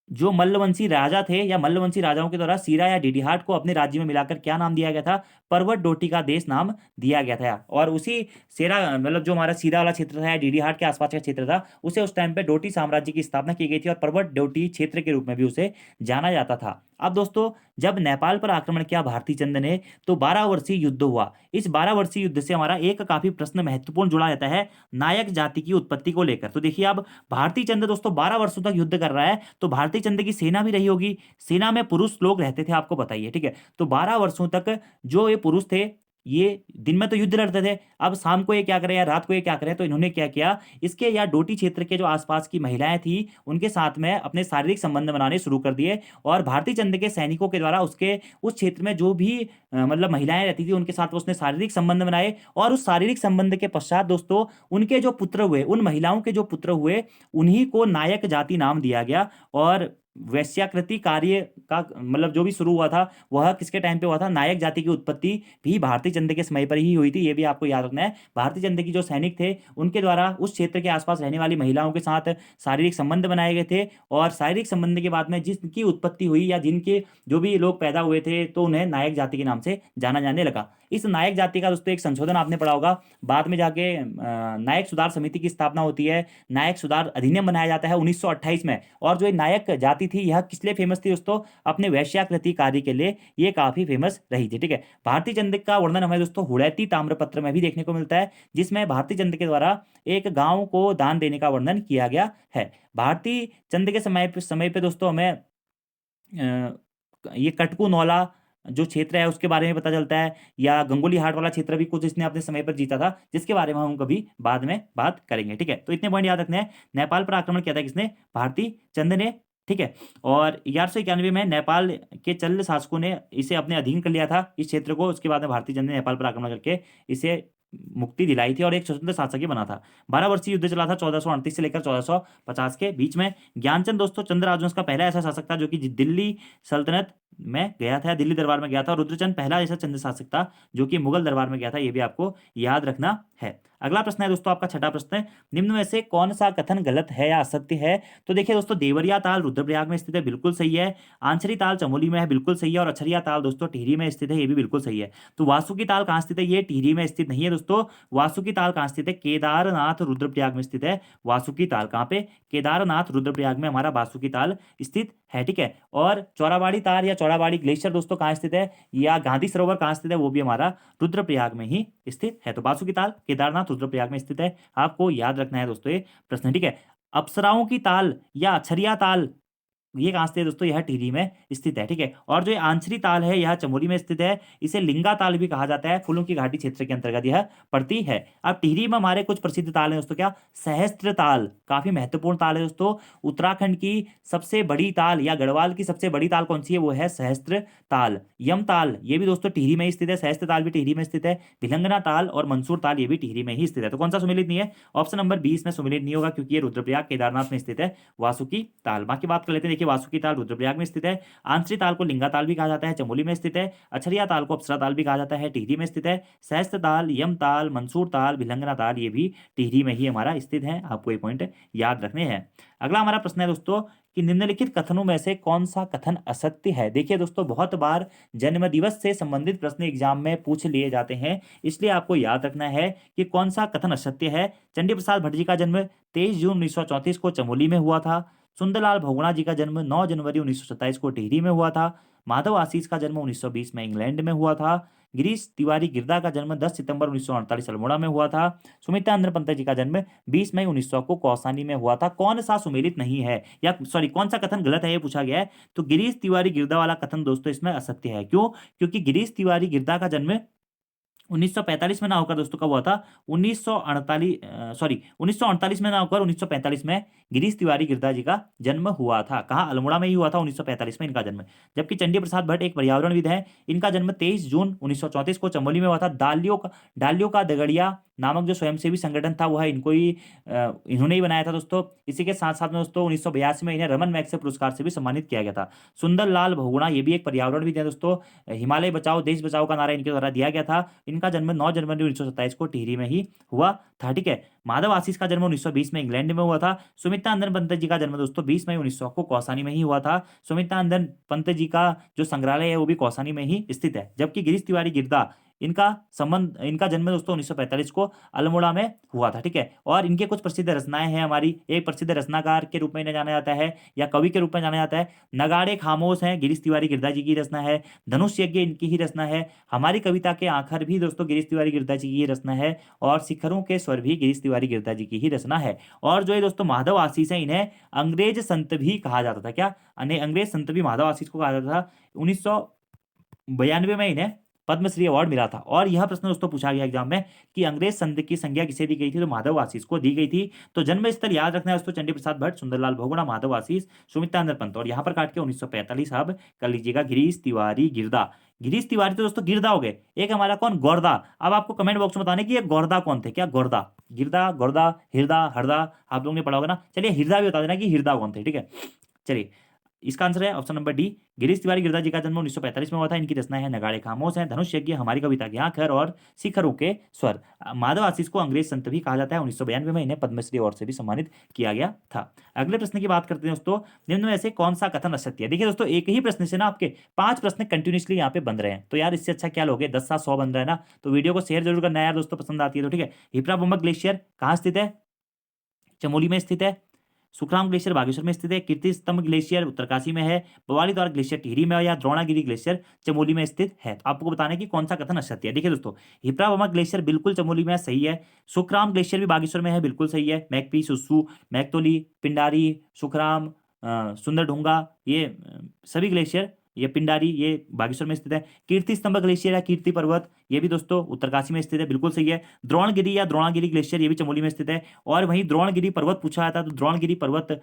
जो मल्लवंशी राजा थे या मल्लवंशी राजाओं के द्वारा सीरा या डीडीहाट को अपने राज्य में मिलाकर क्या नाम दिया गया था? पर्वत डोटी का देश नाम दिया गया था। और उसी सेरा मतलब जो हमारा सीरा वाला क्षेत्र था या डीडीहाट के आसपास का क्षेत्र था उसे उस टाइम पे डोटी साम्राज्य की स्थापना की गई थी और पर्वत डोटी क्षेत्र के रूप में भी उसे जाना जाता था। अब दोस्तों जब नेपाल पर आक्रमण किया भारती चंद ने तो 12 वर्षीय युद्ध हुआ। इस 12 वर्षीय युद्ध से हमारा एक काफी प्रश्न महत्वपूर्ण जुड़ा रहता है नायक जाति की उत्पत्ति को लेकर। तो देखिए अब भारती चंद दोस्तों 12 वर्षों तक युद्ध कर रहा है तो भारती चंद की सेना भी रही होगी, सेना में पुरुष लोग रहते थे, आपको बताइए, ठीक है। तो 12 वर्षों तक जो ये पुरुष थे ये दिन में तो युद्ध लड़ते थे, अब शाम को ये क्या करे या रात को ये क्या करे, तो इन्होंने क्या किया, इसके या डोटी क्षेत्र के जो आसपास की महिलाएं थी उनके साथ में अपने शारीरिक संबंध बनाने शुरू कर दिए, और भारतीय चंद के सैनिकों के द्वारा उसके उस क्षेत्र में जो भी मतलब महिलाएं रहती थी उनके साथ उसने शारीरिक संबंध बनाए, और उस शारीरिक संबंध के पश्चात दोस्तों उनके जो पुत्र हुए, उन महिलाओं के जो पुत्र हुए, उन्हीं को नायक जाति नाम दिया गया। और वैश्याकृति कार्य का मतलब जो भी शुरू हुआ था वह किसके टाइम पे हुआ था, नायक जाति की उत्पत्ति भी भारतीय चंद के समय पर ही हुई थी, ये भी आपको याद रखना है। भारतीय चंद की जो सैनिक थे उनके द्वारा उस क्षेत्र के आसपास रहने वाली महिलाओं के साथ शारीरिक संबंध बनाए गए थे, और शारीरिक संबंध के बाद में जिनकी उत्पत्ति हुई या जिनके जो भी लोग पैदा हुए थे तो उन्हें नायक जाति के नाम से जाना जाने लगा। इस नायक जाति का दोस्तों एक संशोधन आपने पढ़ा होगा, बाद में जाके नायक सुधार समिति की स्थापना होती है, नायक सुधार अधिनियम बनाया जाता है 1928 में। और जो ये नायक जाति थी यह किस लिए फेमस थी दोस्तों, अपने वैश्याकृति कार्य के लिए ये काफी फेमस रही थी। ठीक है, भारतीय चंद का वर्णन हमें दोस्तों हुड़ैती ताम्रपत्र में भी देखने को मिलता है, जिसमें भारतीय चंद के द्वारा एक गांव को दान देने का वर्णन किया गया है। भारतीय चंद के समय पे दोस्तों हमें ये कटकू नौला जो क्षेत्र है उसके बारे में पता चलता है, या गंगोली हाट वाला क्षेत्र भी कुछ इसने अपने समय पर जीता था, जिसके बारे में हम कभी बाद में बात करेंगे। ठीक है, तो इतने पॉइंट याद रखने हैं। नेपाल पर आक्रमण किया था किसने, भारतीय चंद ने। ठीक है, और 1191 में नेपाल के चल्ल शासकों ने इसे अपने अधीन कर लिया था इस क्षेत्र को, उसके बाद में भारतीय चंद ने नेपाल पर आक्रमण करके इसे मुक्ति दिलाई थी और एक स्वतंत्र शासक ही बना था। 12 वर्षीय युद्ध चला था 1438 से लेकर 1450 के बीच में। ज्ञानचंद दोस्तों चंद्र राजवंश का पहला ऐसा शासक था जो कि दिल्ली सल्तनत में गया था, दिल्ली दरबार में गया था। और रुद्रचंद पहला ऐसा चंद्र शासक था जो कि मुगल दरबार में गया था, ये भी आपको याद रखना है। अगला प्रश्न है दोस्तों आपका छठा प्रश्न है, निम्न में से कौन सा कथन गलत है या असत्य है। तो देखिए दोस्तों, देवरिया ताल रुद्रप्रयाग में स्थित है, बिल्कुल सही है। आंसरी ताल चमोली में है, बिल्कुल सही है। और अछरिया ताल दोस्तों टिहरी में स्थित है, ये भी बिल्कुल सही है। तो वासुकी ताल कहाँ स्थित है, ये टिहरी में स्थित नहीं है दोस्तों। वासुकी ताल कहाँ स्थित है, केदारनाथ रुद्रप्रयाग में स्थित है। वासुकी ताल कहाँ पे, केदारनाथ रुद्रप्रयाग में हमारा वासुकी ताल स्थित है। ठीक है, और चौराबाड़ी तार या चौराबाड़ी ग्लेशियर दोस्तों कहाँ स्थित है, या गांधी सरोवर कहाँ स्थित है, वो भी हमारा रुद्रप्रयाग में ही स्थित है। तो वासुकी ताल केदारनाथ रुद्रप्रयाग में स्थित है, आपको याद रखना है दोस्तों ये प्रश्न। ठीक है, अप्सराओं की ताल या अछरिया ताल ये कहाँ स्थित है दोस्तों, यह टिहरी में स्थित है। ठीक है, और जो ये आंसरी ताल है यह चमोली में स्थित है, इसे लिंगा ताल भी कहा जाता है, फूलों की घाटी क्षेत्र के अंतर्गत यह पड़ती है। अब टिहरी में हमारे कुछ प्रसिद्ध ताल हैं दोस्तों, क्या, सहस्त्र ताल काफी महत्वपूर्ण ताल है दोस्तों। उत्तराखंड की सबसे बड़ी ताल या गढ़वाल की सबसे बड़ी ताल कौन सी है, वो है सहस्त्र ताल। यम ताल ये भी दोस्तों टिहरी में ही स्थित है, सहस्त्र ताल भी टिहरी में स्थित है। भिलंगना ताल और मंसूर ताल ये भी टिहरी में ही स्थित है। तो कौन सा सुमेलित नहीं है, ऑप्शन नंबर 20 में सुमेलित नहीं होगा, क्योंकि ये रुद्रप्रयाग केदारनाथ में स्थित है वासुकी ताल। बाकी बात कर लेते हैं, देखिए वासुकी ताल रुद्रप्रयाग में स्थित है, आंसरी ताल को लिंगा ताल भी कहा जाता है, चमोली में स्थित है। अछरिया ताल को अप्सरा ताल भी कहा जाता है, टिहरी में स्थित है। सहस्त्र ताल, यम ताल, मंसूर ताल, भिलंगना ताल ये भी टिहरी में ही हमारा स्थित है, आपको ये पॉइंट याद रखने हैं। अगला हमारा प्रश्न है दोस्तों कि निम्नलिखित कथनों में से कौन सा कथन असत्य है। देखिए दोस्तों, बहुत बार जन्म दिवस से संबंधित प्रश्न एग्जाम में पूछ लिए जाते हैं, इसलिए आपको याद रखना है कि कौन सा कथन असत्य है। चंडी प्रसाद भट्ट जी का जन्म 23 जून 1934 को चमोली में हुआ था। सुंदरलाल बहुगुणा जी का जन्म 9 जनवरी 1927 को टिहरी में हुआ था। माधव आशीष का जन्म 1920 में इंग्लैंड में हुआ था। गिरीश तिवारी गिरदा का जन्म 10 सितंबर 1948 अल्मोड़ा में हुआ था। सुमित्रा अंदर पंत जी का जन्म 20 मई 1900 को कौसानी में हुआ था। कौन सा सुमेलित नहीं है, या सॉरी कौन सा कथन गलत है ये पूछा गया है। तो गिरीश तिवारी गिरदा वाला कथन दोस्तों इसमें असत्य है। क्यों, क्योंकि गिरीश तिवारी गिरदा का जन्म 1945 में ना होकर दोस्तों कब हुआ था, 1948 में ना होकर 1945 में गिरीश तिवारी गिरदा जी का जन्म हुआ था। कहाँ, अल्मोड़ा में ही हुआ था 1945 में इनका जन्म। जबकि चंडी प्रसाद भट्ट एक पर्यावरणविद हैं, इनका जन्म 23 जून 1934 को चमोली में हुआ था। डालियों का दगड़िया नामक जो स्वयंसेवी संगठन था वह इनको ही इन्होंने ही बनाया था दोस्तों। इसी के साथ साथ में दोस्तों 1982 में इन्हें रमन मैग्सेसे पुरस्कार से भी सम्मानित किया गया था। सुंदरलाल बहुगुणा ये भी एक पर्यावरणविद है दोस्तों, हिमालय बचाओ देश बचाओ का नारा इनके द्वारा दिया गया था। इनका जन्म 9 जनवरी 1927 को टिहरी में ही हुआ था। ठीक है, माधव आशीष का जन्म 1920 में इंग्लैंड में हुआ था। सुमित्रा अंदर पंत जी का जन्म दोस्तों 20 मई 1900 को कौसानी में ही हुआ था। सुमित्रा अंदर पंत जी का जो संग्रहालय है वो भी कौसानी में ही स्थित है। जबकि गिरीश तिवारी गिरदा इनका जन्म दोस्तों 1945 को अल्मोड़ा में हुआ था। ठीक है, और इनके कुछ प्रसिद्ध रचनाएं हैं हमारी। एक प्रसिद्ध रचनाकार के रूप में इन्हें जाना जाता है या कवि के रूप में जाना जाता है। नगाड़े खामोश हैं गिरीश तिवारी गिरदा जी की रचना है। धनुष यज्ञ इनकी ही रचना है। हमारी कविता के आखर भी दोस्तों गिरीश तिवारी गिरदा जी की ही रचना है। और शिखरों के स्वर भी गिरीश तिवारी गिरदा जी की ही रचना है। और जो है दोस्तों माधव आशीष है, इन्हें अंग्रेज संत भी कहा जाता था। क्या, अंग्रेज संत भी माधव आशीष को कहा जाता था। 1992 में इन्हें पद्मश्री अवार्ड मिला था। और यह प्रश्न दोस्तों पूछा गया एग्जाम में कि अंग्रेज संत की संज्ञा किसे दी गई थी, तो माधव आशीष को दी गई थी। तो जन्म स्थल याद रखना है दोस्तों, चंडी प्रसाद भट्ट, सुंदरलाल बहुगुणा, माधव आशीष, सुमित्रानंद पंत। और यहाँ पर काट के 1945 अब कर लीजिएगा, गिरीश तिवारी गिरदा। गिरीश तिवारी तो दोस्तों गिरदा हो गए। एक हमारा कौन, गौरदा। अब आपको कमेंट बॉक्स में बताने कि ये गौरदा कौन थे, क्या गौरदा, गिरदा, गौरदा, हिरदा, हरदा, आप लोगों ने पढ़ा होगा ना। चलिए हिरदा भी बता देना कि हिरदा कौन थे, ठीक है। चलिए इसका आंसर है option number D, Girish Tiwari Girda ji का जन्म 1945 में हुआ था। इनकी रचनाएं हैं नगाड़े खामोश हैं, धनुष यज्ञ, हमारी कविता के आखिर और शिखरों के स्वर। माधव आशीष को अंग्रेज संत भी कहा जाता है। 1992 में इन्हें पद्मश्री अवार्ड से भी सम्मानित किया गया था। अगले प्रश्न की बात करते हैं दोस्तों, निम्न में से कौन सा कथन असत्य है। देखिए दोस्तों, एक ही प्रश्न से ना आपके 5 प्रश्न कंटिन्यूसली यहाँ पे बन रहे हैं, तो यार इससे अच्छा क्या लोगे, 10 7 100 बन रहा है ना। तो वीडियो को शेयर जरूर करना है यार दोस्तों, पसंद आती है तो, ठीक है। हिप्राबुमक ग्लेशियर कहाँ स्थित है, चमोली में स्थित है। सुखराम ग्लेशियर बागेश्वर में स्थित है। कीर्ति स्तंभ ग्लेशियर उत्तरकाशी में है। बवाली द्वार ग्लेशियर टिहरी में है, या द्रोणागिरी ग्लेशियर चमोली में स्थित है। तो आपको बताना है कि कौन सा कथन असत्य है। देखिए दोस्तों, हिप्राबुमक ग्लेशियर बिल्कुल चमोली में है, सही है। सुखराम ग्लेशियर भी बागेश्वर में है, बिल्कुल सही है। मैकपी, सुसु, मैकतोली, पिंडारी, सुखराम, सुंदर ढूंगा, ये सभी ग्लेशियर, ये पिंडारी, ये बागेश्वर में स्थित है। कीर्ति स्तंभ ग्लेशियर या कीर्ति पर्वत, ये भी दोस्तों उत्तरकाशी में स्थित है, बिल्कुल सही है। द्रोणगिरी या द्रोणागिरी ग्लेशियर, ये भी चमोली में स्थित है। और वहीं द्रोणगिरी पर्वत पूछा जाता है, तो द्रोणगिरी पर्वत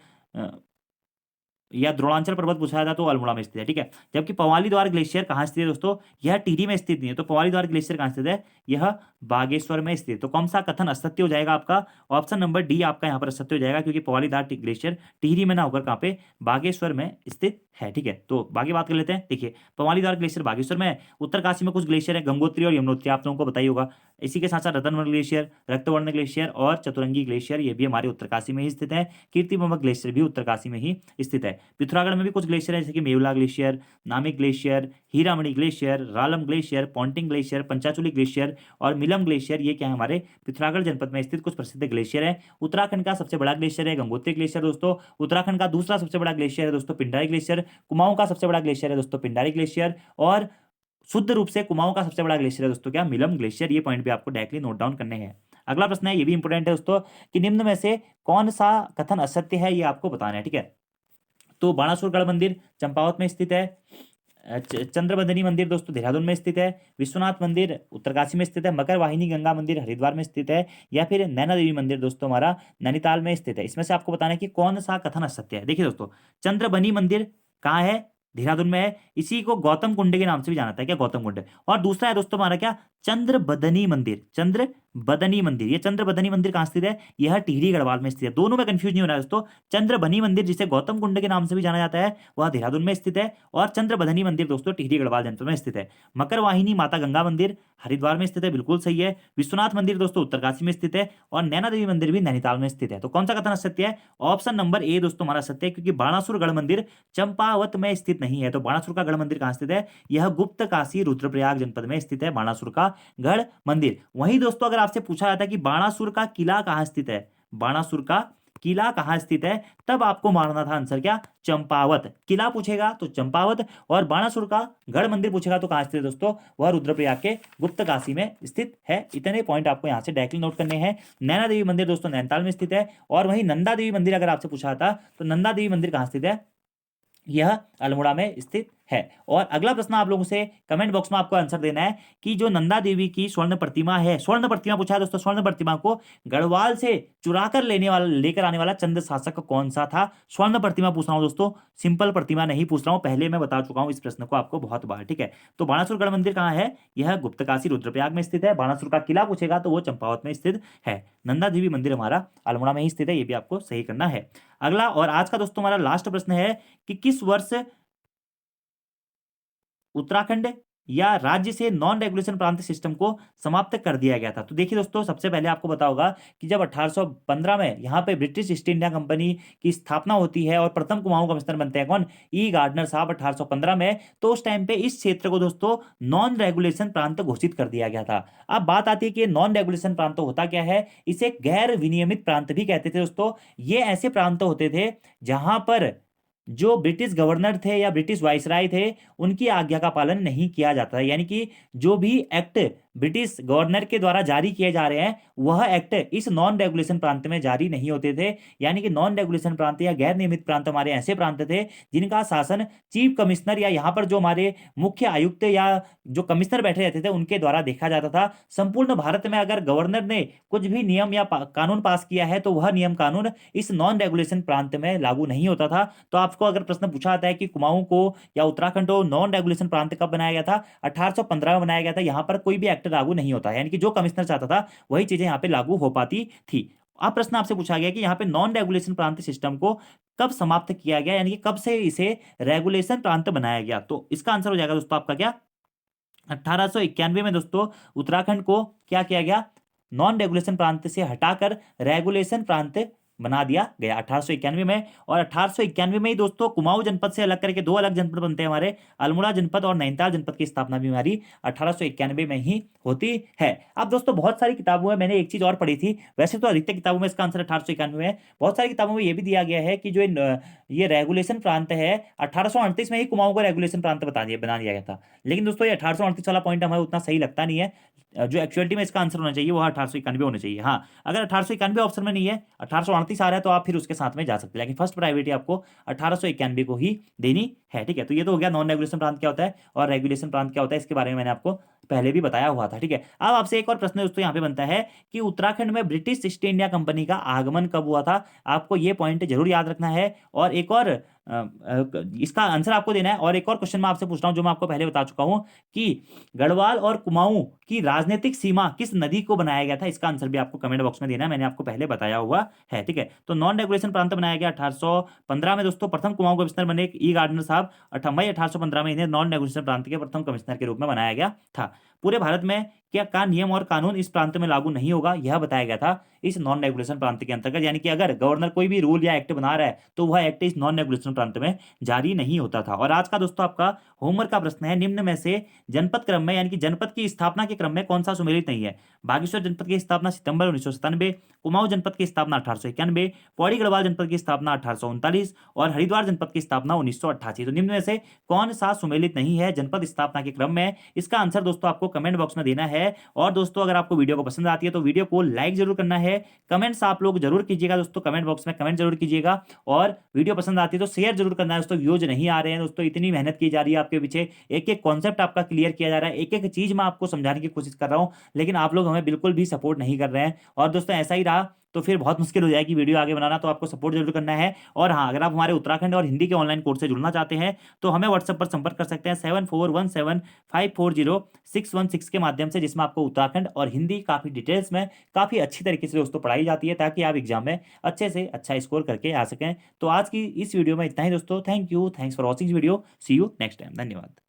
या द्रोणांचल पर्वत पूछा था तो अल्मोड़ा में स्थित है, ठीक है। जबकि पवाली द्वार ग्लेशियर कहाँ स्थित है दोस्तों, यह टिहरी में स्थित नहीं है। तो पवाली द्वार ग्लेशियर कहाँ स्थित है, यह बागेश्वर में स्थित है। तो कौन सा कथन असत्य हो जाएगा आपका, ऑप्शन नंबर डी आपका यहाँ पर असत्य हो जाएगा, क्योंकि पवाली द्वार ग्लेशियर टिहरी में ना होकर कहाँ पे, बागेश्वर में स्थित है, ठीक है। तो बाकी बात कर लेते हैं। देखिए पवाली द्वार ग्लेशियर बागेश्वर में है। उत्तरकाशी में कुछ ग्लेशियर है, गंगोत्री और यमुनोत्री, आप लोगों को बताइए होगा। इसी के साथ साथ रतनवर्ण ग्लेशियर, रक्तवर्ण ग्लेशियर और चतुरंगी ग्लेशियर, ये भी हमारे उत्तरकाशी में ही स्थित है। कीर्तिबमक ग्लेशियर भी उत्तरकाशी में ही स्थित है। पिथौरागढ़ में भी कुछ ग्लेशियर है, जैसे कि Meola glacier, Namik glacier, Hiramani glacier, Ralam glacier, Poting glacier, Panchachuli glacier और मिलम ग्लेशियर, ये क्या है, हमारे पिथौरागढ़ जनपद में स्थित कुछ प्रसिद्ध ग्लेशियर है। उत्तराखंड का सबसे बड़ा ग्लेशियर है गंगोत्री ग्लेशियर दोस्तों। उत्तराखंड का दूसरा सबसे बड़ा ग्लेशियर है दोस्तों पिंडारी ग्लेशियर। कुमाऊं का सबसे बड़ा ग्लेशियर है दोस्तों पिंडारी ग्लेशियर। और शुद्ध रूप से कुमाऊं का सबसे बड़ा ग्लेशियर है दोस्तों क्या, मिलम ग्लेशियर। ये पॉइंट भी आपको डायरेक्टली नोट डाउन करने हैं। अगला प्रश्न है, ये भी इंपॉर्टेंट है दोस्तों, कि निम्न में से कौन सा कथन असत्य है, ये आपको बताना है, ठीक है। तो बाणासुर गढ़ मंदिर चंपावत में स्थित है। चंद्रबदनी मंदिर दोस्तों देहरादून में स्थित है। विश्वनाथ मंदिर उत्तरकाशी में स्थित है। मकर वाहिनी गंगा मंदिर हरिद्वार में स्थित है। या फिर नैना देवी मंदिर दोस्तों हमारा नैनीताल में स्थित है। इसमें से आपको बताना है कि कौन सा कथन असत्य है। देखिए दोस्तों, चंद्रबनी मंदिर कहाँ है, देहरादून में है। इसी को गौतम कुंड के नाम से भी जाना जाता है, क्या, गौतम कुंड। और दूसरा है दोस्तों हमारा क्या, चंद्रबदनी मंदिर, चंद्रबदनी मंदिर। ये चंद्रबदनी मंदिर कहाँ स्थित है, यह टिहरी गढ़वाल में स्थित है। दोनों में कंफ्यूज नहीं होना है दोस्तों। चंद्रबनी मंदिर जिसे गौतम कुंड के नाम से भी जाना जाता है, वह देहरादून में स्थित है। और चंद्रबदनी मंदिर दोस्तों टिहरी गढ़वाल जनपद में स्थित है। मकर वाहिनी माता गंगा मंदिर हरिद्वार में स्थित है, बिल्कुल सही है। विश्वनाथ मंदिर दोस्तों उत्तरकाशी में स्थित है। और नैना देवी मंदिर भी नैनीताल में स्थित है। तो कौन सा कथन सत्य है, ऑप्शन नंबर ए दोस्तों हमारा सत्य है, क्योंकि बाणासुर गढ़ मंदिर चंपावत में स्थित नहीं है। तो बाणासुर का गढ़ मंदिर कहाँ स्थित है, यह गुप्त काशी रुद्रप्रयाग जनपद में स्थित है बाणासुर का गढ़ मंदिर। वहीं दोस्तों अगर आपसे पूछा जाता है कि बाणासुर का किला कहाँ स्थित है, बाणासुर का किला कहाँ स्थित है, तब आपको मारना था आंसर क्या, चंपावत। किला पूछेगा तो चंपावत, और बाणासुर का गढ़ मंदिर पूछेगा तो कहाँ स्थित है दोस्तों, वह रुद्रप्रयाग के गुप्त काशी में स्थित है। इतने पॉइंट आपको यहाँ से डायरेक्टली नोट करने हैं। नैना देवी मंदिर दोस्तों नैनीताल में स्थित है। और वहीं नंदा देवी मंदिर अगर आपसे पूछा था तो नंदा देवी मंदिर कहाँ स्थित है, यह अल्मोड़ा में स्थित है। और अगला प्रश्न आप लोगों से कमेंट बॉक्स में आपको आंसर देना है कि जो नंदा देवी की स्वर्ण प्रतिमा है, स्वर्ण प्रतिमा पूछा है दोस्तों, स्वर्ण प्रतिमा को गढ़वाल से चुराकर लेकर आने वाला चंद शासक कौन सा था। स्वर्ण प्रतिमा पूछ रहा हूं दोस्तों, सिंपल प्रतिमा नहीं पूछ रहा हूं, पहले मैं बता चुका हूं इस प्रश्न को आपको बहुत बार, ठीक है। तो बाणासुर गढ़ मंदिर कहाँ है, यह गुप्तकाशी रुद्रप्रयाग में स्थित है। बाणासुर का किला पूछेगा तो वो चंपावत में स्थित है। नंदा देवी मंदिर हमारा अल्मोड़ा में ही स्थित है, ये भी आपको सही करना है। अगला और आज का दोस्तों हमारा लास्ट प्रश्न है कि किस वर्ष उत्तराखंड या राज्य से नॉन रेगुलेशन प्रांत सिस्टम को समाप्त कर दिया गया था। तो देखिए दोस्तों, सबसे पहले आपको पता होगा कि जब 1815 में यहाँ पे ब्रिटिश ईस्ट इंडिया कंपनी की स्थापना होती है और प्रथम कुमाऊं कमिश्नर बनते हैं कौन, ई गार्डनर साहब 1815 में, तो उस टाइम पे इस क्षेत्र को दोस्तों नॉन रेगुलेशन प्रांत घोषित कर दिया गया था। अब बात आती है कि नॉन रेगुलेशन प्रांत होता क्या है, इसे गैर विनियमित प्रांत भी कहते थे दोस्तों। ये ऐसे प्रांत होते थे जहां पर जो ब्रिटिश गवर्नर थे या ब्रिटिश वाइसराय थे, उनकी आज्ञा का पालन नहीं किया जाता है। यानी कि जो भी एक्ट ब्रिटिश गवर्नर के द्वारा जारी किए जा रहे हैं वह एक्ट इस नॉन रेगुलेशन प्रांत में जारी नहीं होते थे। यानी कि नॉन रेगुलेशन प्रांत या गैर नियमित प्रांत हमारे ऐसे प्रांत थे जिनका शासन चीफ कमिश्नर या यहाँ पर जो हमारे मुख्य आयुक्त या जो कमिश्नर बैठे रहते थे उनके द्वारा देखा जाता था। संपूर्ण भारत में अगर गवर्नर ने कुछ भी नियम या कानून पास किया है तो वह नियम कानून इस नॉन रेगुलेशन प्रांत में लागू नहीं होता था। तो आपको अगर प्रश्न पूछा जाता है कि कुमाऊं को या उत्तराखंड को नॉन रेगुलेशन प्रांत कब बनाया गया था, 1815 में बनाया गया था। यहाँ पर कोई भी एक्ट लागू नहीं होता, यानी कि जो कमिश्नर चाहता था वही चीजें यहाँ पे लागू हो पाती थी। अब प्रश्न आपसे पूछा गया कि यहाँ पे नॉन रेगुलेशन प्रांत सिस्टम को कब समाप्त किया गया, यानी कि कब से इसे रेगुलेशन प्रांत बनाया गया। तो इसका आंसर हो जाएगा दोस्तों आपका क्या, 1891 में दोस्तों उत्तराखंड को क्या किया गया, नॉन रेगुलेशन प्रांत से हटाकर रेगुलेशन प्रांत बना दिया गया 1891 में। और 1891 में ही दोस्तों कुमाऊं जनपद से अलग करके दो अलग जनपद बनते हैं हमारे, अल्मोड़ा जनपद और नैनीताल जनपद की स्थापना भी हमारी 1891 में ही होती है। अब दोस्तों बहुत सारी किताबों में मैंने एक चीज और पढ़ी थी, वैसे तो अधिकतर किताबों में इसका आंसर 1891 में है, बहुत सारी किताबों में ये भी दिया गया है कि जो ये रेगुलेशन प्रांत है 1838 में ही कुमाऊं को रेगुलेशन प्रांत बना दिया गया था। लेकिन दोस्तों ये 1838 वाला पॉइंट हमें उतना सही लगता नहीं है। जो एक्चुअलिटी में इसका आंसर होना चाहिए वो 1891 होना चाहिए। हाँ, अगर 1891 ऑप्शन में नहीं है, 1838 आ रहा है तो आप फिर उसके साथ में जा सकते हैं, लेकिन फर्स्ट प्रायोरिटी आपको 1891 को ही देनी है। ठीक है, तो ये तो हो गया नॉन रेगुलेशन प्रांत क्या होता है और रेगुलेशन प्रांत क्या होता है, इसके बारे में मैंने आपको पहले भी बताया हुआ था। ठीक है, अब आपसे एक और प्रश्न दोस्तों यहाँ पे बनता है कि उत्तराखंड में ब्रिटिश ईस्ट इंडिया कंपनी का आगमन कब हुआ था। आपको ये पॉइंट जरूर याद रखना है। और एक और इसका आंसर आपको देना है। और एक और क्वेश्चन मैं आपसे पूछ रहा हूं जो मैं आपको पहले बता चुका हूं कि गढ़वाल और कुमाऊं की राजनीतिक सीमा किस नदी को बनाया गया था, इसका आंसर भी आपको कमेंट बॉक्स में देना है, मैंने आपको पहले बताया हुआ है। ठीक है, तो नॉन रेगुलेशन प्रांत बनाया गया 1815 में दोस्तों। प्रथम कुमाऊं कमिश्नर बने ई गार्डनर साहब, 1815 में इन्हें नॉन रेगुलेशन प्रांत के प्रथम कमिश्नर के रूप में बनाया गया था। पूरे भारत में क्या का नियम और कानून इस प्रांत में लागू नहीं होगा, यह बताया गया था इस नॉन रेगुलेशन प्रांत के अंतर्गत। यानी कि अगर गवर्नर कोई भी रूल या एक्ट बना रहा है तो वह एक्ट इस नॉन रेगुलेशन प्रांत में जारी नहीं होता था। और आज का दोस्तों आपका होमवर्क का प्रश्न है, निम्न में से जनपद क्रम में यानी कि जनपद की स्थापना के क्रम में कौन सा सुमेलित नहीं है। बागेश्वर जनपद की स्थापना सितंबर 1997, कुमाऊं जनपद की स्थापना 1891, पौड़ी गढ़वाल जनपद की स्थापना 1839 और हरिद्वार जनपद की स्थापना 1988। तो निम्न में से कौन सा सुमेलित नहीं है जनपद स्थापना के क्रम में, इसका आंसर दोस्तों आपको कमेंट बॉक्स में देना है। और दोस्तों अगर आपको वीडियो को पसंद आती है तो वीडियो को लाइक जरूर करना है, कमेंट्स आप लोग जरूर कीजिएगा दोस्तों, कमेंट बॉक्स में कमेंट जरूर कीजिएगा। और वीडियो पसंद आती है तो शेयर जरूर करना है दोस्तों। व्यूज नहीं आ रहे हैं दोस्तों, इतनी मेहनत की जा रही है आपके पीछे, एक एक कॉन्सेप्ट आपका क्लियर किया जा रहा है, एक एक चीज मैं आपको समझाने की कोशिश कर रहा हूं, लेकिन आप लोग हमें बिल्कुल भी सपोर्ट नहीं कर रहे हैं। और दोस्तों ऐसा ही रहा तो फिर बहुत मुश्किल हो जाएगी वीडियो आगे बनाना, तो आपको सपोर्ट जरूर करना है। और हाँ, अगर आप हमारे उत्तराखंड और हिंदी के ऑनलाइन कोर्स से जुड़ना चाहते हैं तो हमें व्हाट्सएप पर संपर्क कर सकते हैं 7417540616 के माध्यम से, जिसमें आपको उत्तराखंड और हिंदी काफ़ी डिटेल्स में काफ़ी अच्छी तरीके से दोस्तों पढ़ाई जाती है, ताकि आप एग्जाम में अच्छे से अच्छा स्कोर करके आ सकें। तो आज की इस वीडियो में इतना ही दोस्तों, thank you, thanks for watching video, see you next time, धन्यवाद।